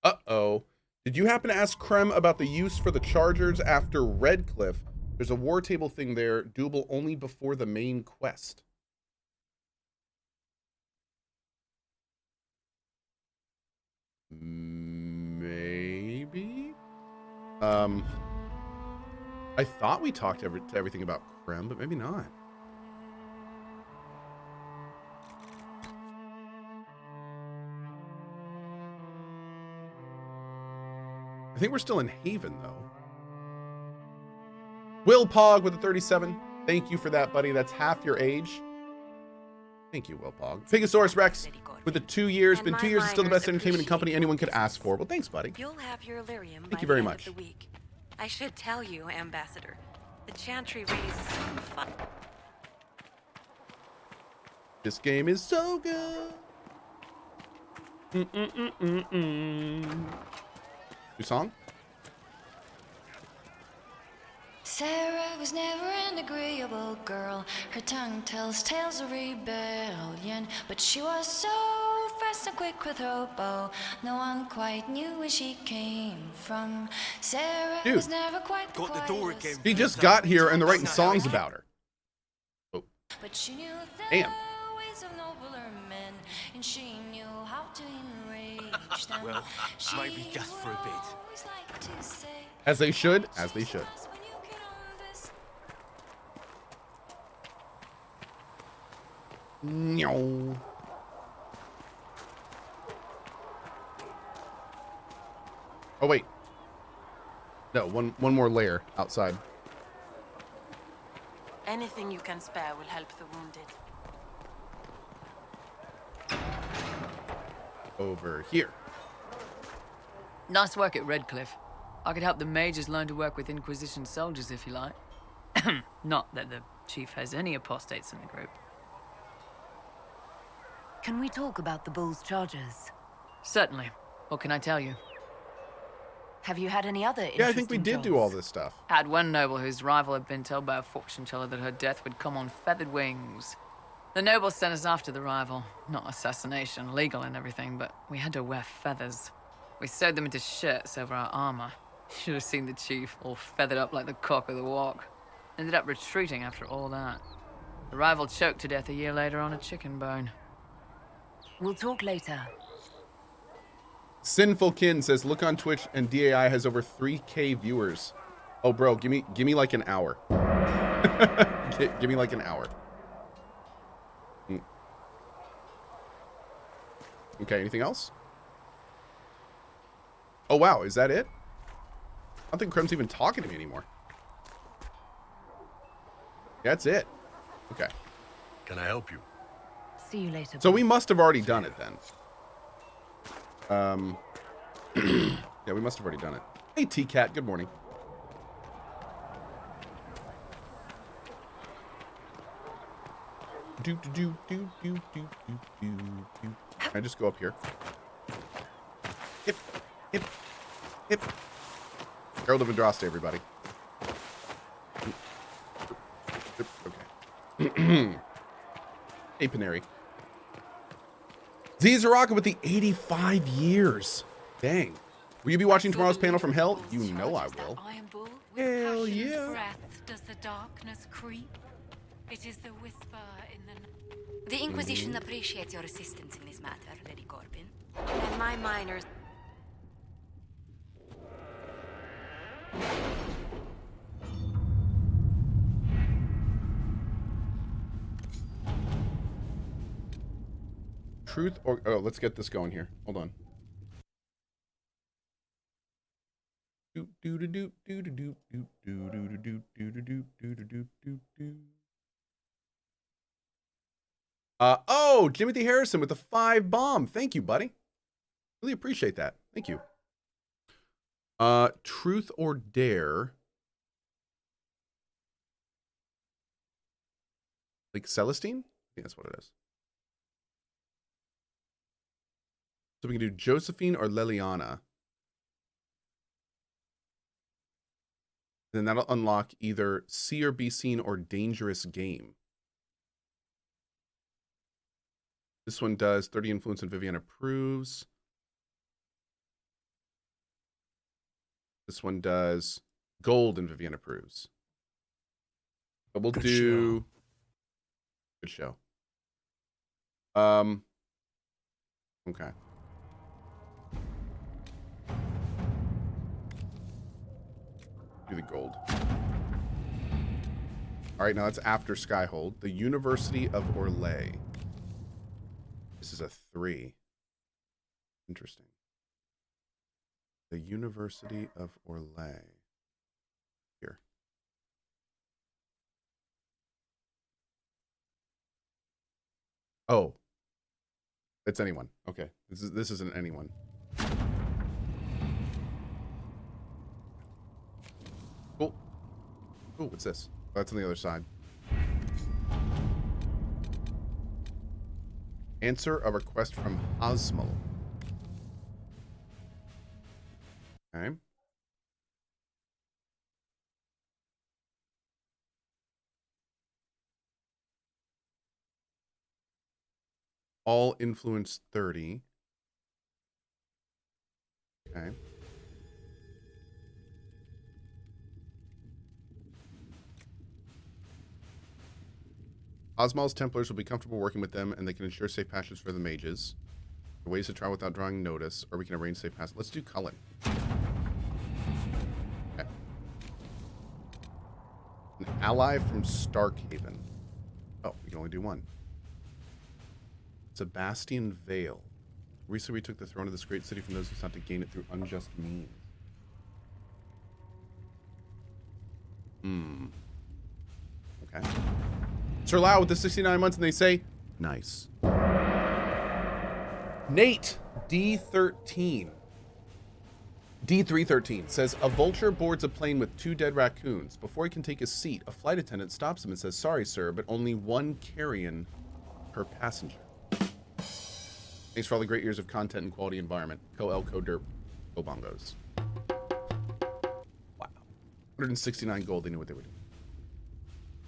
Uh-oh. Did you happen to ask Krem about the use for the chargers after Redcliffe? There's a war table thing there, doable only before the main quest. Maybe? I thought we talked to everything about Krem, but maybe not. I think we're still in Haven, though. Will Pog with the 37. Thank you for that, buddy. That's half your age. Thank you, Will Pog. Pigosaurus Rex with the 2 years. Been 2 years is still the best entertainment company anyone could ask for. Well, thanks, buddy. You'll have your lyrium Thank by you very the end much. of the week. I should tell you, Ambassador, the Chantry raises some fun. This game is so good. New song? Sarah was never an agreeable girl. Her tongue tells tales of rebellion, but she was so fast and quick with her bow. No one quite knew where she came from. Sarah was never quite the quietest. He just got here and they're writing songs about her. Oh. But she knew the ways of nobler men, and she knew how to enrage them. Well, might be just for a bit. As they should. As they should. No. Oh wait. No, one more layer outside. Anything you can spare will help the wounded. Over here. Nice work at Redcliffe. I could help the mages learn to work with Inquisition soldiers if you like. Not that the chief has any apostates in the group. Can we talk about the Bull's charges? Certainly. What can I tell you? Have you had any other Yeah, I think we did do all this stuff. Had one noble whose rival had been told by a fortune teller that her death would come on feathered wings. The noble sent us after the rival. Not assassination, legal and everything, but we had to wear feathers. We sewed them into shirts over our armor. Should have seen the chief, all feathered up like the cock of the walk. Ended up retreating after all that. The rival choked to death a year later on a chicken bone. We'll talk later. Sinful Kin says, look on Twitch and DAI has over 3K viewers. Oh, bro, give me like an hour. Give me like an hour. Okay, anything else? Oh, wow, is that it? I don't think Krem's even talking to me anymore. That's it. Okay. Can I help you? See you later. So we must have already done it then. Yeah, we must have already done it. Hey, T-Cat, good morning. Can I just go up here? Hip. Herald of Andraste, everybody. Okay. Hey, Paneri. Zizaraka with the 85 years. Dang. Will you be watching tomorrow's panel from Hell? You know I will. Hell yeah. Does the darkness creep? It is the whisper in the... The Inquisition appreciates your assistance in this matter, Lady Corbin. And my miners... Truth or... Oh, let's get this going here. Hold on. Oh, Jimothy Harrison with the 5 bomb. Thank you, buddy. Really appreciate that. Thank you. Truth or Dare. Like Celestine? I think that's what it is. So we can do Josephine or Leliana. Then that'll unlock either See or Be Seen or Dangerous Game. This one does 30 influence and Vivian approves. This one does gold, and Vivian approves. But we'll Good do... show. Good show. Okay. Do the gold. All right, now that's after Skyhold. The University of Orlais. This is a 3. Interesting. The University of Orlais. Here. Oh. It's anyone. Okay. This isn't anyone. Cool. Ooh, what's this? Oh, that's on the other side. Answer a request from Osmal. Okay. All influence 30. Okay. Osmal's Templars will be comfortable working with them, and they can ensure safe passage for the mages. There are ways to try without drawing notice, or we can arrange safe passage. Let's do Cullen. Okay. An ally from Starkhaven. Oh, we can only do one. Sebastian Vale. Recently retook the throne of this great city from those who sought to gain it through unjust means. Okay. Sir Lau with the 69 months, and they say, nice. Nate, D13. D313 says, a vulture boards a plane with 2 dead raccoons. Before he can take his seat, a flight attendant stops him and says, sorry, sir, but only 1 carrion per passenger. Thanks for all the great years of content and quality environment. Co-derp, co-bongos. Wow. 169 gold, they knew what they were doing.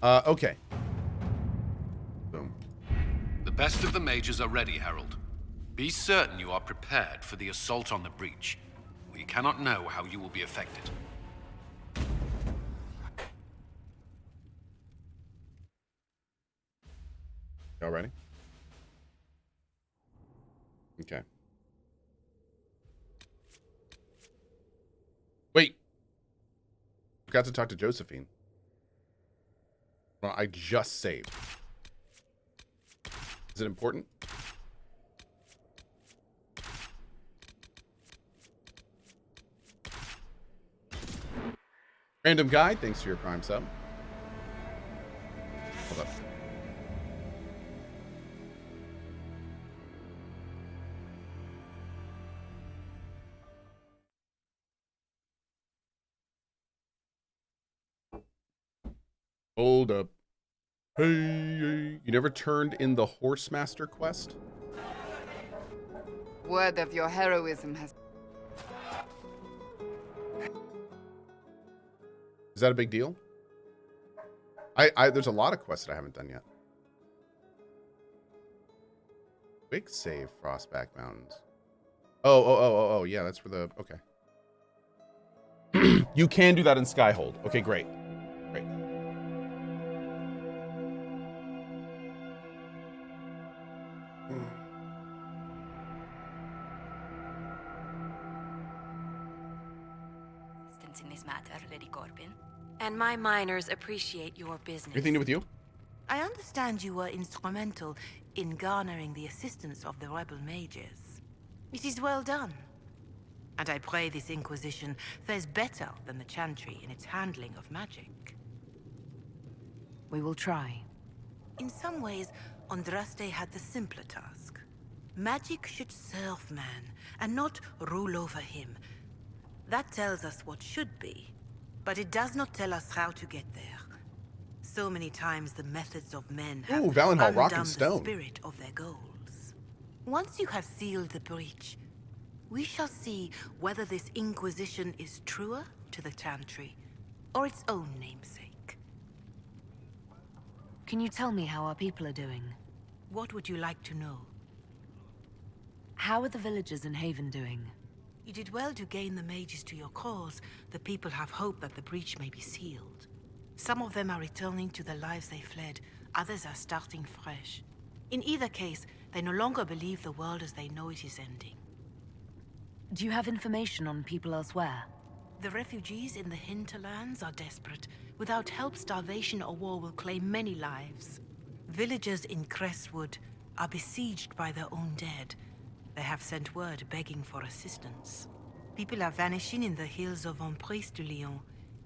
Okay. Boom. The best of the mages are ready, Herald. Be certain you are prepared for the assault on the breach. We cannot know how you will be affected. Y'all ready? Okay. Wait. Forgot to talk to Josephine. Well, I just saved. Is it important? Random guy, thanks for your prime sub. Hold up. Hold up. Hey, you never turned in the Horsemaster quest? Word of your heroism has... Is that a big deal? There's a lot of quests that I haven't done yet. Quick save Frostback Mountains. Oh, yeah, that's for the... Okay. You can do that in Skyhold. Okay, great. Great. In this matter, Lady Corbin. And my miners appreciate your business. Anything to do with you? I understand you were instrumental in garnering the assistance of the rebel mages. It is well done. And I pray this Inquisition fares better than the Chantry in its handling of magic. We will try. In some ways, Andraste had the simpler task. Magic should serve man, and not rule over him. That tells us what should be, but it does not tell us how to get there. So many times the methods of men have Valenhall, Rock and undone the Stone. spirit of their goals. Once you have sealed the breach, we shall see whether this Inquisition is truer to the Chantry, or its own namesake. Can you tell me how our people are doing? What would you like to know? How are the villagers in Haven doing? You did well to gain the mages to your cause. The people have hope that the breach may be sealed. Some of them are returning to the lives they fled. Others are starting fresh. In either case, they no longer believe the world as they know it is ending. Do you have information on people elsewhere? The refugees in the hinterlands are desperate. Without help, starvation or war will claim many lives. Villagers in Crestwood are besieged by their own dead. They have sent word begging for assistance. People are vanishing in the hills of Emprise de Lyon.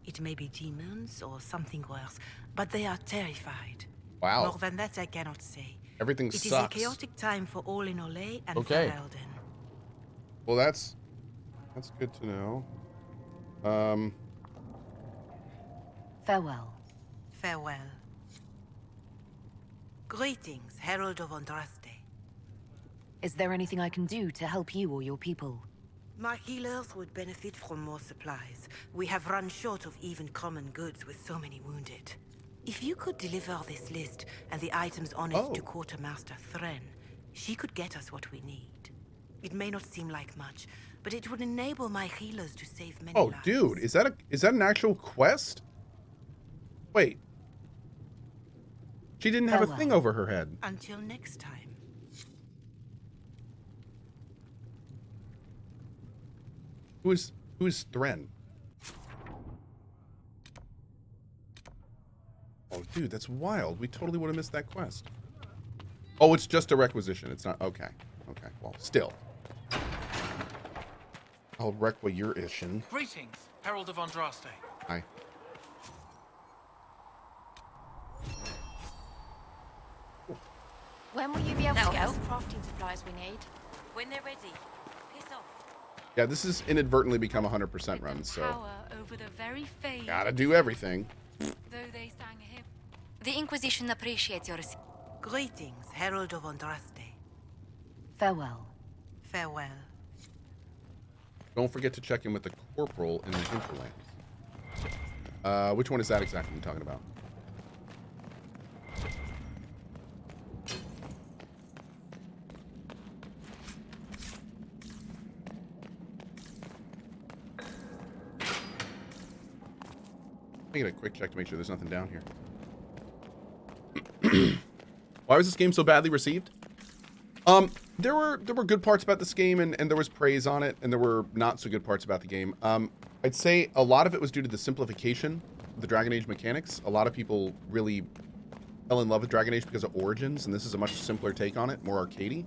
It may be demons or something worse, but they are terrified. Wow. More than that I cannot say. Everything It sucks. is a chaotic time for all in Olay and Okay. for Elden. Well, that's good to know. Farewell. Farewell. Greetings, Herald of Andraste. Is there anything I can do to help you or your people? My healers would benefit from more supplies. We have run short of even common goods with so many wounded. If you could deliver this list and the items on it to Quartermaster Thren, she could get us what we need. It may not seem like much, but it would enable my healers to save many lives. Dude, is that an actual quest? Wait. She didn't have a thing over her head. Until next time. Who is Thren? Oh, dude, that's wild. We totally would have missed that quest. Oh, it's just a requisition. It's not... Okay. Okay, well, still. I'll wreck what you're ishing. Greetings, Herald of Andraste. Hi. When will you be able to get us the crafting supplies we need? When they're ready. Piss off. Yeah, this has inadvertently become a 100% run, so... Power over the very fate. Gotta do everything. Though they sang a hymn. The Inquisition appreciates your... Greetings, Herald of Andraste. Farewell. Farewell. Don't forget to check in with the corporal in the hinterlands. Which one is that exactly you're talking about? I get a quick check to make sure there's nothing down here. Why was this game so badly received? There were good parts about this game, and there was praise on it, and there were not so good parts about the game. I'd say a lot of it was due to the simplification of the Dragon Age mechanics. A lot of people really fell in love with Dragon Age because of Origins, and this is a much simpler take on it, more arcadey.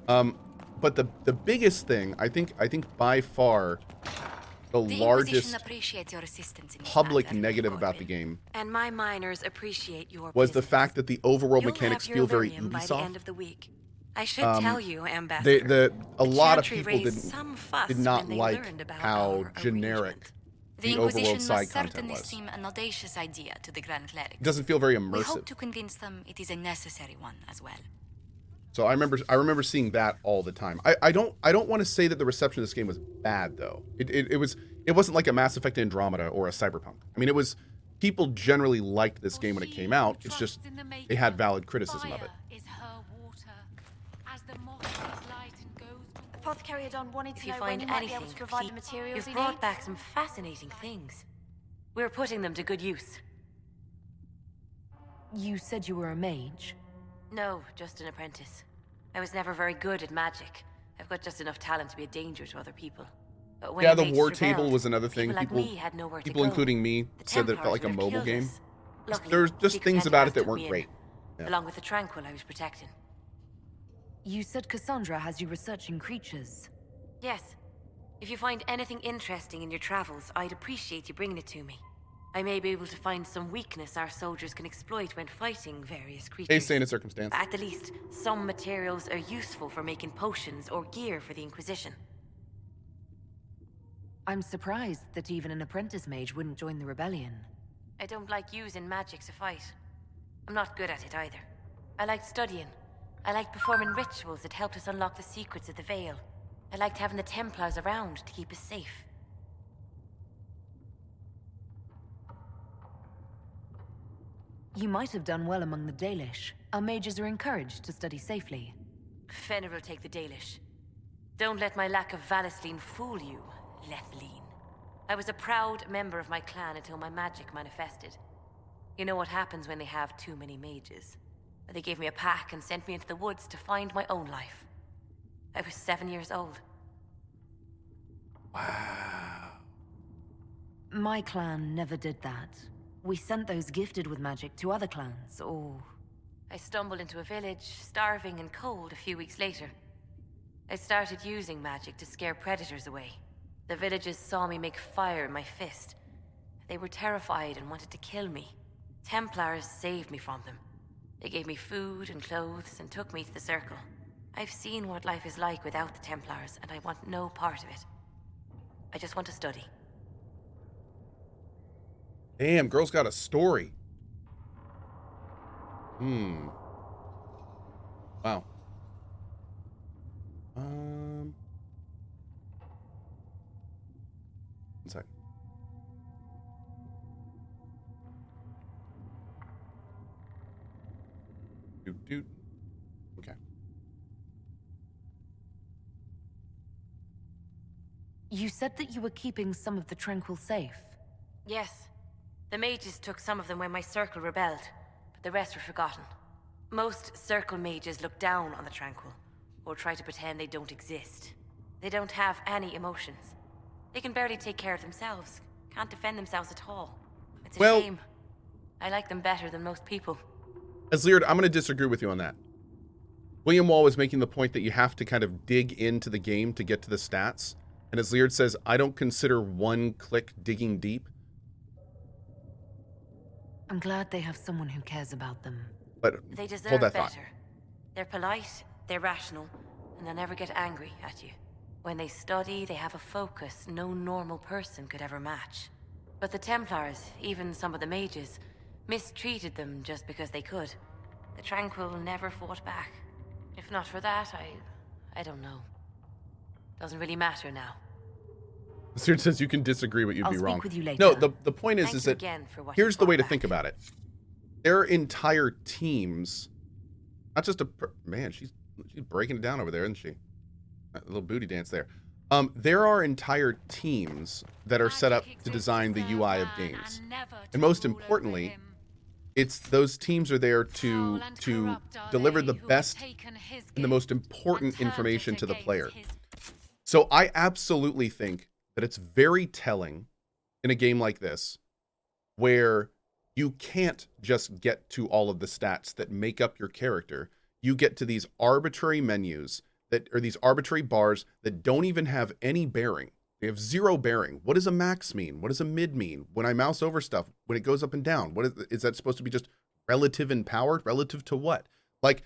But the biggest thing, I think by far, the largest your assistance in public negative about the game and my miners appreciate your was the business. fact that the overall You'll mechanics have your feel very Lyrium by the end Ubisoft. of the week. I should tell you, Ambassador. A lot of Chantry people raised some fuss did not when they like learned about how our generic The the overworld Inquisition side must content certainly was. seem an audacious idea to the Grand Clerics. It doesn't feel very We hope immersive. to convince them it is a necessary one as well. So I remember seeing that all the time. I don't want to say that the reception of this game was bad though. It wasn't like a Mass Effect Andromeda or a Cyberpunk. I mean, it was people generally liked this game when it came out. It's just they had valid criticism of it. Apothecary Adon wanted If to you know when find you might be anything, able to provide the please- materials you've he brought needs. back some fascinating things. We're putting them to good use. You said you were a mage. No, just an apprentice. I was never very good at magic. I've got just enough talent to be a danger to other people. But when Yeah, the the mages war rebelled, table was another thing. People like me had nowhere to People go. including me, The said that it felt Templars like a would have mobile killed game. us. Luckily, There's just Secret things about it that took weren't me in, great. Yeah. Along with the Tranquil I was protecting. You said Cassandra has you researching creatures. Yes. If you find anything interesting in your travels, I'd appreciate you bringing it to me. I may be able to find some weakness our soldiers can exploit when fighting various creatures. Case, sane, and circumstance. At the least, some materials are useful for making potions or gear for the Inquisition. I'm surprised that even an apprentice mage wouldn't join the rebellion. I don't like using magic to fight. I'm not good at it either. I liked studying. I liked performing rituals that helped us unlock the secrets of the Veil. I liked having the Templars around to keep us safe. You might have done well among the Dalish. Our mages are encouraged to study safely. Fenrir will take the Dalish. Don't let my lack of Valisline fool you, Lethline. I was a proud member of my clan until my magic manifested. You know what happens when they have too many mages. They gave me a pack and sent me into the woods to find my own life. I was 7 years old. Wow. My clan never did that. We sent those gifted with magic to other clans, or... I stumbled into a village, starving and cold, a few weeks later. I started using magic to scare predators away. The villagers saw me make fire in my fist. They were terrified and wanted to kill me. Templars saved me from them. They gave me food and clothes and took me to the Circle. I've seen what life is like without the Templars, and I want no part of it. I just want to study. Damn, girl's got a story. Wow. One sec. Doot. Okay. You said that you were keeping some of the Tranquil safe. Yes. The mages took some of them when my Circle rebelled, but the rest were forgotten. Most Circle mages look down on the Tranquil, or try to pretend they don't exist. They don't have any emotions. They can barely take care of themselves, can't defend themselves at all. It's a shame. I like them better than most people. Asleard, I'm going to disagree with you on that. William Wall was making the point that you have to kind of dig into the game to get to the stats. And Asleard says, I don't consider one click digging deep. I'm glad they have someone who cares about them. But they deserve hold that better. thought. They're polite, they're rational, and they'll never get angry at you. When they study, they have a focus no normal person could ever match. But the Templars, even some of the mages, mistreated them just because they could. The Tranquil never fought back. If not for that, I don't know. Doesn't really matter now. Asleard says you can disagree, but you'd I'll be speak wrong. with you later. No, the point is, Thank is you that again for what here's you the way brought to think back. about it. Their entire teams, not just man, she's breaking it down over there, isn't she? A little booty dance there. There are entire teams that are set up to design the UI of games. And most importantly, it's those teams are there to deliver the best and the most important information to the player. So I absolutely think that it's very telling in a game like this where you can't just get to all of the stats that make up your character. You get to these arbitrary menus that are these arbitrary bars that don't even have any bearing. They have zero bearing. What does a max mean? What does a mid mean? When I mouse over stuff, when it goes up and down, what is that supposed to be? Just relative in power? Relative to what? Like,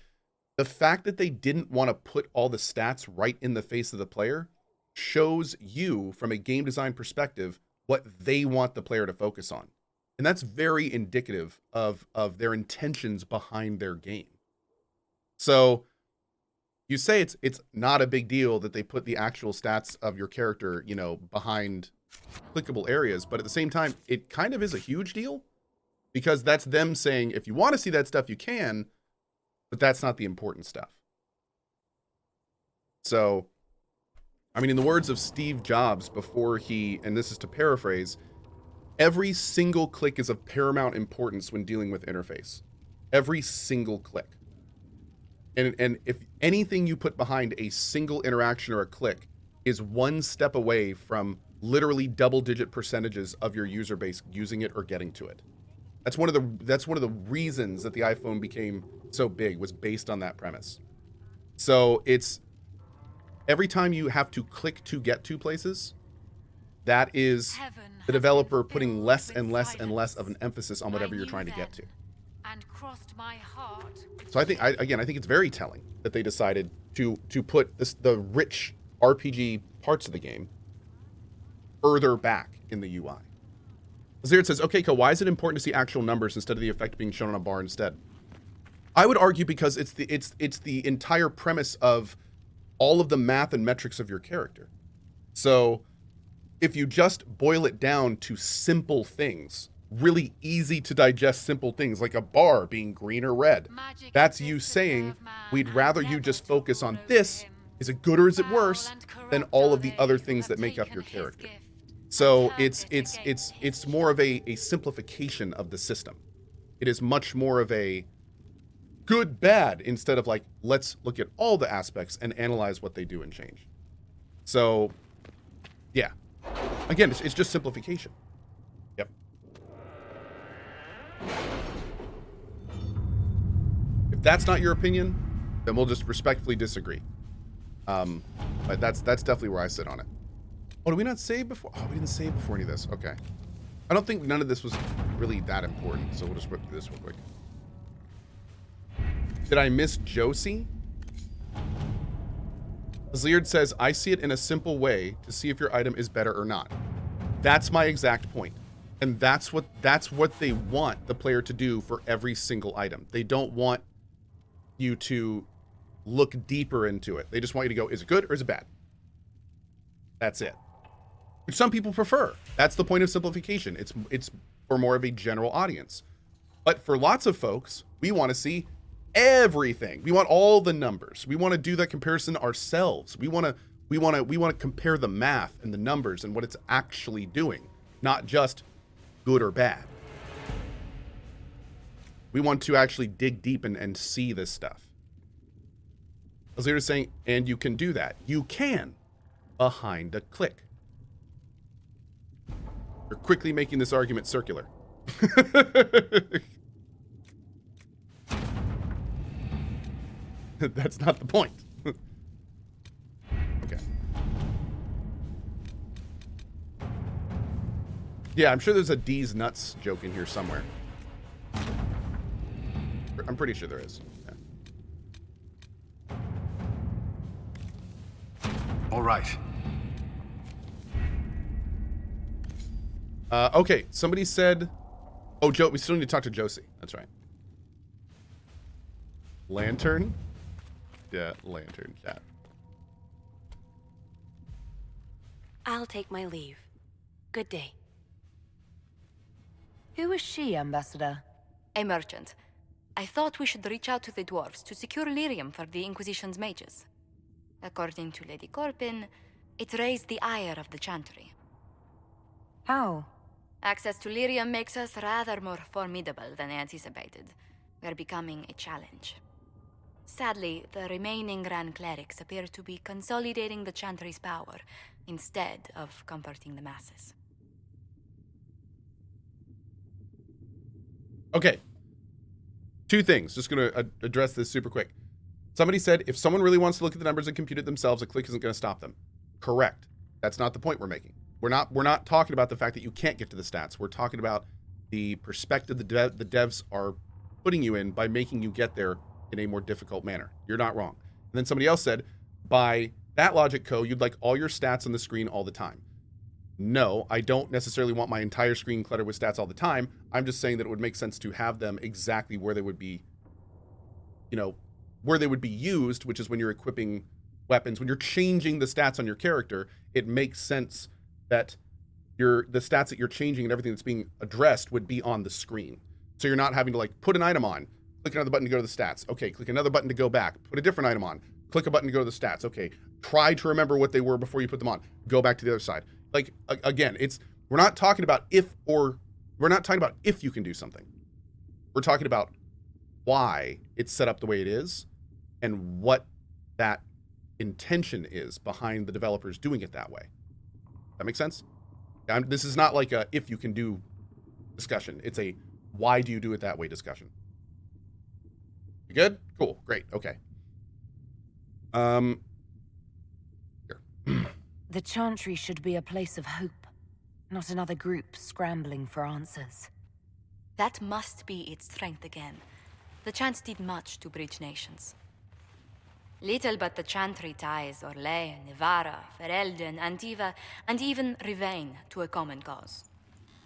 the fact that they didn't want to put all the stats right in the face of the player shows you, from a game design perspective, what they want the player to focus on. And that's very indicative of their intentions behind their game. So you say it's not a big deal that they put the actual stats of your character, you know, behind clickable areas, but at the same time, it kind of is a huge deal because that's them saying, if you want to see that stuff, you can, but that's not the important stuff. So, I mean, in the words of Steve Jobs before he, and this is to paraphrase, every single click is of paramount importance when dealing with interface. Every single click. And if anything you put behind a single interaction or a click is one step away from literally double-digit percentages of your user base using it or getting to it. That's one of the reasons that the iPhone became so big, was based on that premise. So it's every time you have to click to get to places, that is the developer putting less and less and less of an emphasis on whatever you're trying to get to. And crossed my heart. So I think, I think it's very telling that they decided to put the rich RPG parts of the game further back in the UI. Zerd says, okay, Ko, why is it important to see actual numbers instead of the effect being shown on a bar instead? I would argue because it's the entire premise of all of the math and metrics of your character. So if you just boil it down to simple things, really easy to digest simple things like a bar being green or red, that's you saying, we'd rather you just focus on this Is it good or is it worse than all of the other things that make up your character? So it's more of a simplification of the system. It is much more of a good, bad, instead of like, let's look at all the aspects and analyze what they do and change. So, yeah. Again, it's just simplification. Yep. If that's not your opinion, then we'll just respectfully disagree. But that's definitely where I sit on it. Oh, did we not save before? Oh, we didn't save before any of this. Okay. I don't think none of this was really that important, so we'll just whip through this real quick. Did I miss Josie? Zleard says, I see it in a simple way to see if your item is better or not. That's my exact point. And that's what they want the player to do for every single item. They don't want you to look deeper into it. They just want you to go, is it good or is it bad? That's it. Which some people prefer. That's the point of simplification. It's for more of a general audience. But for lots of folks, we want to see everything. We want all the numbers. We want to do that comparison ourselves. We want to compare the math and the numbers and what it's actually doing, not just good or bad. We want to actually dig deep and see this stuff. As they were saying, and you can do that. You can behind a click. You're quickly making this argument circular. That's not the point. Okay. Yeah, I'm sure there's a D's nuts joke in here somewhere. I'm pretty sure there is. Yeah. All right. Okay, somebody said... Oh, Joe, we still need to talk to Josie. That's right. Lantern? Yeah, lantern chat. I'll take my leave. Good day. Who is she, Ambassador? A merchant. I thought we should reach out to the dwarves to secure lyrium for the Inquisition's mages. According to Lady Corpin, it raised the ire of the Chantry. How? Access to lyrium makes us rather more formidable than anticipated. We are becoming a challenge. Sadly, the remaining Grand Clerics appear to be consolidating the Chantry's power, instead of comforting the masses. Okay. Two things. Just going to address this super quick. Somebody said, if someone really wants to look at the numbers and compute it themselves, a click isn't going to stop them. Correct. That's not the point we're making. We're not talking about the fact that you can't get to the stats. We're talking about the perspective the devs are putting you in by making you get there in a more difficult manner. You're not wrong. And then somebody else said, by that logic, Co, you'd like all your stats on the screen all the time. No, I don't necessarily want my entire screen cluttered with stats all the time. I'm just saying that it would make sense to have them exactly where they would be, where they would be used, which is when you're equipping weapons. When you're changing the stats on your character, it makes sense that the stats that you're changing and everything that's being addressed would be on the screen. So you're not having to like put an item on, click another button to go to the stats. Okay, click another button to go back. Put a different item on. Click a button to go to the stats. Okay, try to remember what they were before you put them on. Go back to the other side. Like, again, we're not talking about if you can do something. We're talking about why it's set up the way it is and what that intention is behind the developers doing it that way. That makes sense? This is not like a if you can do discussion. It's a why do you do it that way discussion. You good? Cool. Great. Okay. Here. The Chantry should be a place of hope, not another group scrambling for answers. That must be its strength again. The Chant did much to bridge nations. Little but the Chantry ties Orlais, Nevarra, Ferelden, Antiva, and even Rivain to a common cause.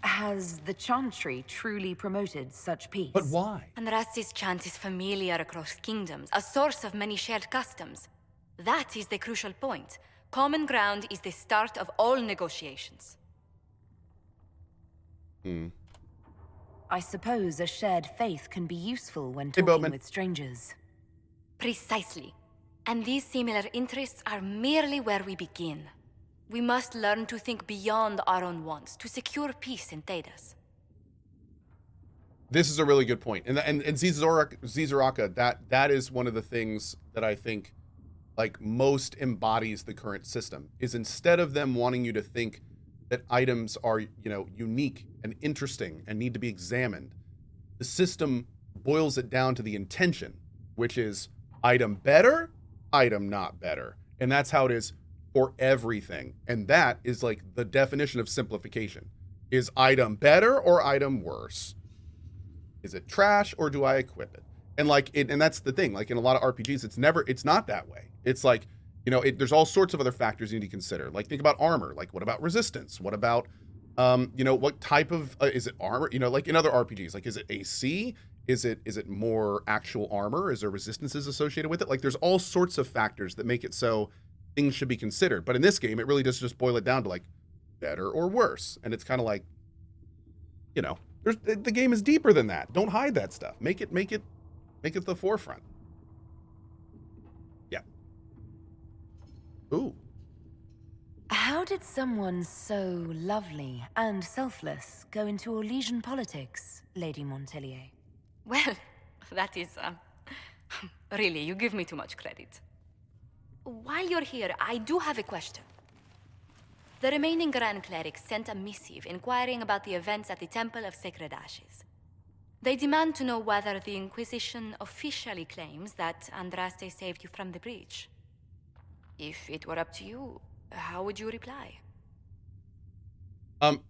Has the Chantry truly promoted such peace? But why? Andrasti's chant is familiar across kingdoms, a source of many shared customs. That is the crucial point. Common ground is the start of all negotiations. I suppose a shared faith can be useful when talking with strangers. Precisely. And these similar interests are merely where we begin. We must learn to think beyond our own wants to secure peace in Thedas. This is a really good point. And Zizaraka, that is one of the things that I think like most embodies the current system, is instead of them wanting you to think that items are, you know, unique and interesting and need to be examined, the system boils it down to the intention, which is item better, item not better. And that's how it is for everything. And that is like the definition of simplification. Is item better or item worse? Is it trash or do I equip it? And like it, and that's the thing, like in a lot of RPGs, it's not that way. It's like, you know, there's all sorts of other factors you need to consider. Like think about armor. Like what about resistance? What about, you know, what type of, is it armor? You know, like in other RPGs, like is it AC? Is it more actual armor? Is there resistances associated with it? Like there's all sorts of factors that make it so things should be considered. But in this game, it really does just boil it down to like better or worse. And it's kind of like, you know, the game is deeper than that. Don't hide that stuff. Make it the forefront. Yeah. Ooh. How did someone so lovely and selfless go into Orlesian politics, Lady Montelier? Well, that is, really, you give me too much credit. While you're here, I do have a question. The remaining Grand Clerics sent a missive inquiring about the events at the Temple of Sacred Ashes. They demand to know whether the Inquisition officially claims that Andraste saved you from the breach. If it were up to you, how would you reply?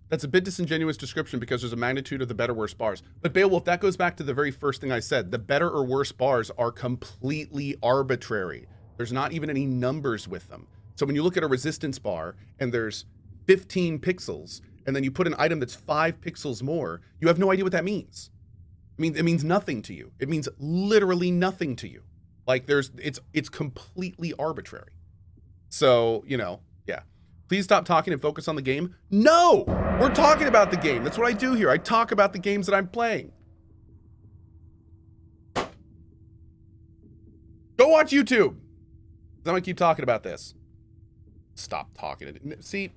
That's a bit disingenuous description because there's a magnitude of the better, worse bars. But Beowulf, that goes back to the very first thing I said. The better or worse bars are completely arbitrary. There's not even any numbers with them. So when you look at a resistance bar and there's 15 pixels, and then you put an item that's 5 pixels more, you have no idea what that means. I mean, it means nothing to you. It means literally nothing to you. Like it's completely arbitrary. So, you know, yeah. Please stop talking and focus on the game. No, we're talking about the game. That's what I do here. I talk about the games that I'm playing. Go watch YouTube. I'm gonna keep talking about this. Stop talking. See,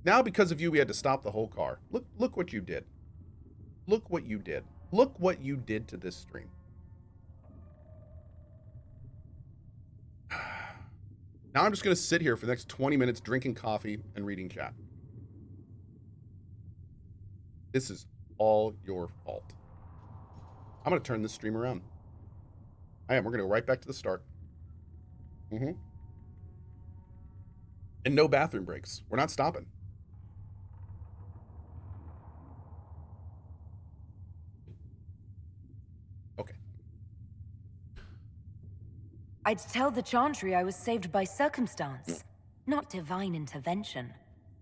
now because of you, we had to stop the whole car. Look what you did. Look what you did. Look what you did to this stream. Now I'm just going to sit here for the next 20 minutes drinking coffee and reading chat. This is all your fault. I'm going to turn this stream around. I am. We're going to go right back to the start. And no bathroom breaks. We're not stopping. Okay. I'd tell the Chantry I was saved by circumstance, not divine intervention.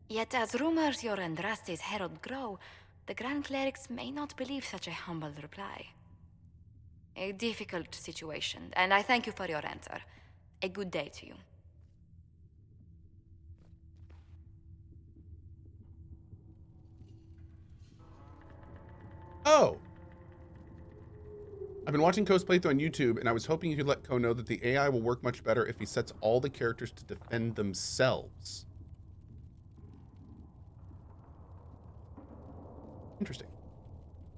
Yet as rumors your Andraste's herald grow, the Grand Clerics may not believe such a humble reply. A difficult situation, and I thank you for your answer. A good day to you. Oh. I've been watching Koh's playthrough on YouTube, and I was hoping you could let Koh know that the AI will work much better if he sets all the characters to defend themselves. Interesting.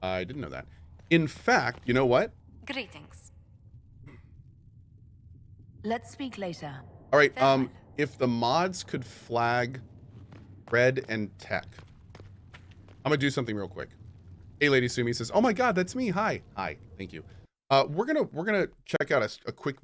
I didn't know that. In fact, you know what? Greetings. Let's speak later. All right, if the mods could flag Red and Tech. I'm gonna do something real quick. Hey, Lady Sumi says, "Oh my God, that's me. Hi, hi, thank you." We're gonna check out a quick video.